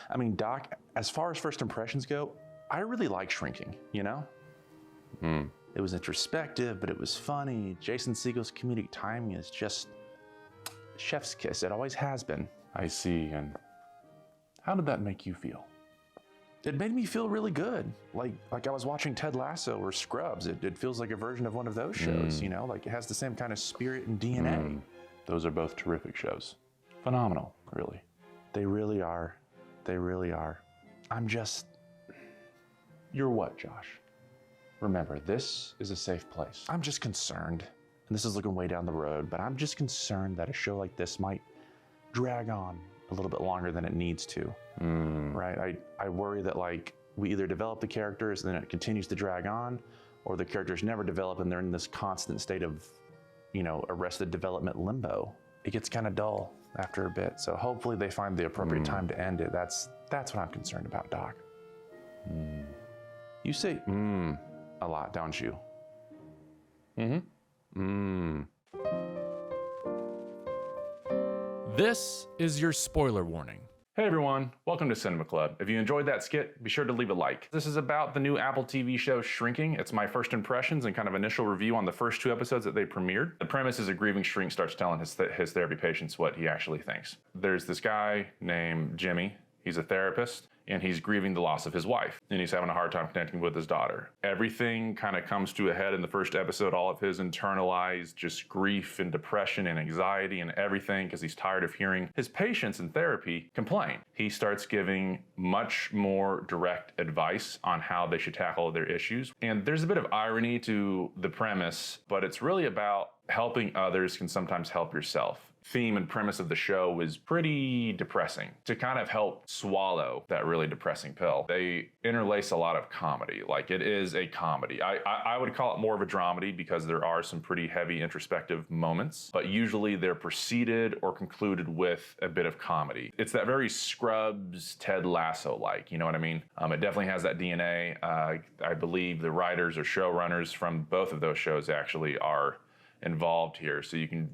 I mean, Doc, as far as first impressions go, I really like Shrinking, you know? It was introspective, but it was funny. Jason Segel's comedic timing is just chef's kiss. It always has been. I see, and how did that make you feel? It made me feel really good. Like I was watching Ted Lasso or Scrubs. It feels like a version of one of those shows, you know? Like it has the same kind of spirit and DNA. Those are both terrific shows. Phenomenal, really. They really are. They really are. You're what, Josh? Remember, this is a safe place. I'm just concerned, and this is looking way down the road, but I'm just concerned that a show like this might drag on a little bit longer than it needs to, right? I worry that like we either develop the characters and then it continues to drag on, or the characters never develop and they're in this constant state of, you know, arrested development limbo. It gets kind of dull after a bit, so hopefully they find the appropriate time to end it. That's what I'm concerned about, Doc. You say a lot, don't you? This is your spoiler warning. Hey everyone, welcome to Cinema Club. If you enjoyed that skit, be sure to leave a like. This is about the new Apple TV show Shrinking. It's my first impressions and kind of initial review on the first 2 episodes that they premiered. The premise is a grieving shrink starts telling his therapy patients what he actually thinks. There's this guy named Jimmy. He's a therapist, and he's grieving the loss of his wife, and he's having a hard time connecting with his daughter. Everything kind of comes to a head in the first episode, all of his internalized just grief and depression and anxiety and everything, because he's tired of hearing his patients in therapy complain. He starts giving much more direct advice on how they should tackle their issues. And there's a bit of irony to the premise, but it's really about helping others can sometimes help yourself. Theme and premise of the show was pretty depressing. To kind of help swallow that really depressing pill, they interlace a lot of comedy. Like, it is a comedy. I would call it more of a dramedy because there are some pretty heavy introspective moments, but usually they're preceded or concluded with a bit of comedy. It's that very Scrubs, Ted Lasso-like, you know what I mean? It definitely has that DNA. I believe the writers or showrunners from both of those shows actually are involved here, so you can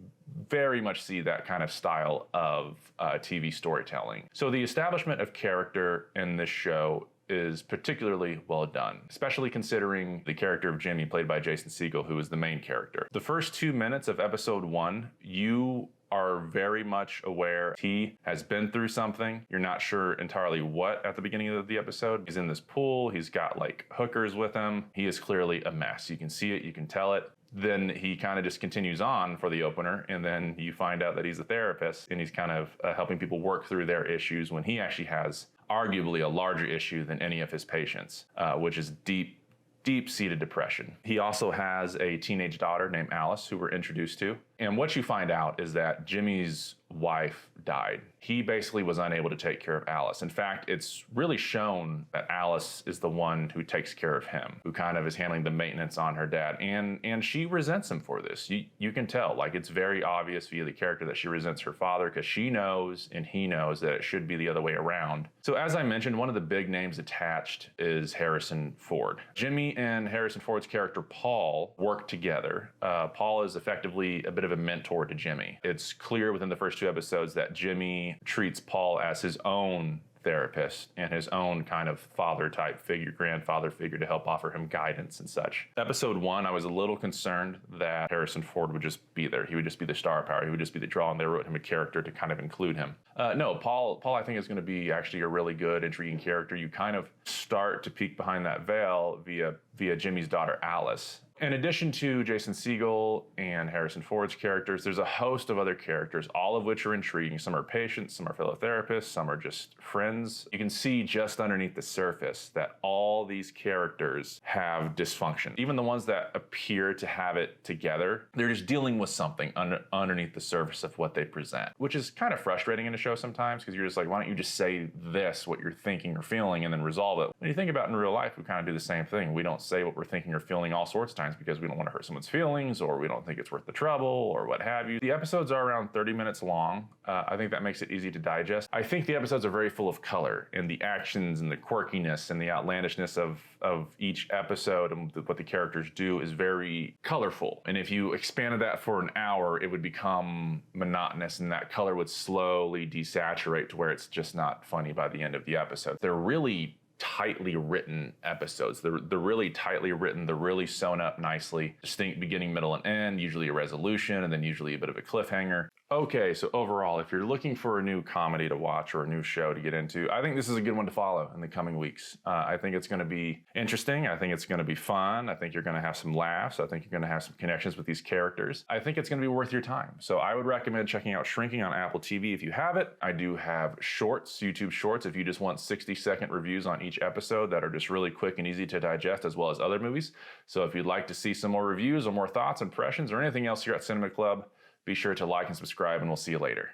very much see that kind of style of TV storytelling. So the establishment of character in this show is particularly well done, especially considering the character of Jimmy, played by Jason Segel, who is the main character. The first 2 minutes of episode 1, you are very much aware he has been through something. You're not sure entirely what at the beginning of the episode. He's in this pool, he's got like hookers with him. He is clearly a mess. You can see it, you can tell it. Then he kind of just continues on for the opener, and then you find out that he's a therapist, and he's kind of helping people work through their issues when he actually has arguably a larger issue than any of his patients, which is deep-seated depression. He also has a teenage daughter named Alice, who we're introduced to. And what you find out is that Jimmy's wife died. He basically was unable to take care of Alice. In fact, it's really shown that Alice is the one who takes care of him, who kind of is handling the maintenance on her dad. And she resents him for this. You can tell, like, it's very obvious via the character that she resents her father, because she knows and he knows that it should be the other way around. So as I mentioned, one of the big names attached is Harrison Ford. Jimmy and Harrison Ford's character Paul work together. Paul is effectively a bit of a mentor to Jimmy. It's clear within the first 2 episodes that Jimmy treats Paul as his own therapist and his own kind of father type figure, grandfather figure, to help offer him guidance and such. Episode 1, I was a little concerned that Harrison Ford would just be there. He would just be the star power. He would just be the draw, and they wrote him a character to kind of include him. No, Paul I think is going to be actually a really good, intriguing character. You kind of start to peek behind that veil via Jimmy's daughter, Alice. In addition to Jason Segel and Harrison Ford's characters, there's a host of other characters, all of which are intriguing. Some are patients, some are fellow therapists, some are just friends. You can see just underneath the surface that all these characters have dysfunction. Even the ones that appear to have it together, they're just dealing with something underneath the surface of what they present, which is kind of frustrating in a show sometimes, because you're just like, why don't you just say this, what you're thinking or feeling, and then resolve it? When you think about it in real life, we kind of do the same thing. We don't say what we're thinking or feeling all sorts of times. sometimes because we don't want to hurt someone's feelings, or we don't think it's worth the trouble, or what have you. The episodes are around 30 minutes long. I think that makes it easy to digest. I think the episodes are very full of color, and the actions and the quirkiness and the outlandishness of each episode and what the characters do is very colorful. And if you expanded that for an hour, it would become monotonous, and that color would slowly desaturate to where it's just not funny by the end of the episode. They're really tightly written episodes. They're really tightly written. They're really sewn up nicely. Distinct beginning, middle, and end, usually a resolution, and then usually a bit of a cliffhanger. Okay, so overall, if you're looking for a new comedy to watch or a new show to get into, I think this is a good one to follow in the coming weeks. I think it's going to be interesting. I think it's going to be fun. I think you're going to have some laughs. I think you're going to have some connections with these characters. I think it's going to be worth your time. So I would recommend checking out Shrinking on Apple TV if you have it. I do have shorts, YouTube shorts, if you just want 60-second reviews on each episode that are just really quick and easy to digest, as well as other movies. So if you'd like to see some more reviews or more thoughts, impressions, or anything else here at Cinema Club, be sure to like and subscribe, and we'll see you later.